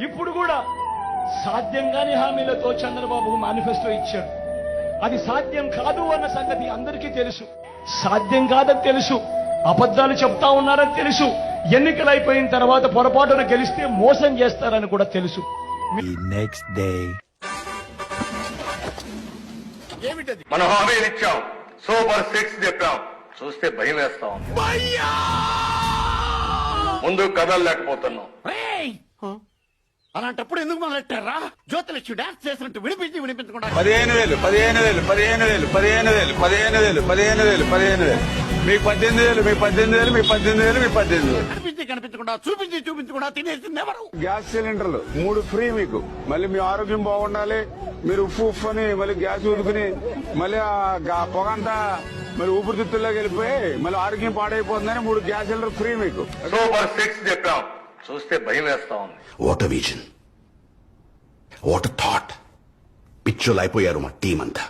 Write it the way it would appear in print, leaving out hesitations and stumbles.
ఇప్పుడు కూడా సాధ్యం కాని హామీలతో చంద్రబాబు మేనిఫెస్టో ఇచ్చాడు. అది సాధ్యం కాదు అన్న సంగతి అందరికీ తెలుసు. సాధ్యం కాదని తెలుసు, అబద్ధాలు చెప్తా ఉన్నారని తెలుసు, ఎన్నికలు అయిపోయిన తర్వాత పొరపాటున గెలిస్తే మోసం చేస్తారని కూడా తెలుసు. నెక్స్ట్ డే మనం హామీలు ఇచ్చాం, సూపర్ 6 చెప్పాం, చూస్తే భయం వేస్తా ఉంది. ముందు కథలు లేకపోతున్నాం. అలాంటప్పుడు ఎందుకు మొదలెట్టారా? జ్యోతిలక్ష్మి డాన్స్ చేసినట్టు వినిపించకుండా 15,000 15,000 15,000 15,000 15,000 15,000 15,000 మీకు 18,000 మీకు 18,000 మీకు 18,000 మీకు 18,000 కనిపించకుండా చూపించకుండా తినేసింది ఎవరు? గ్యాస్ సిలిండర్లు 3 ఫ్రీ మీకు. మళ్ళీ మీ ఆరోగ్యం బాగుండాలి, మీరు ఉప్పు అని మళ్ళీ గ్యాస్ ఊదుకుని మళ్ళీ ఆ పొగంతా మరి ఊపిరితిత్తుల్లోకి వెళ్ళిపోయి మళ్ళీ ఆరోగ్యం పాడైపోతుందని 3 గ్యాస్ సిలిండర్ ఫ్రీ మీకు. సూపర్ 6 చెప్పాం, చూస్తే భయం వేస్తా ఉంది. What vision, what thought. పిచ్చోలు అయిపోయారు మా టీం అంతా.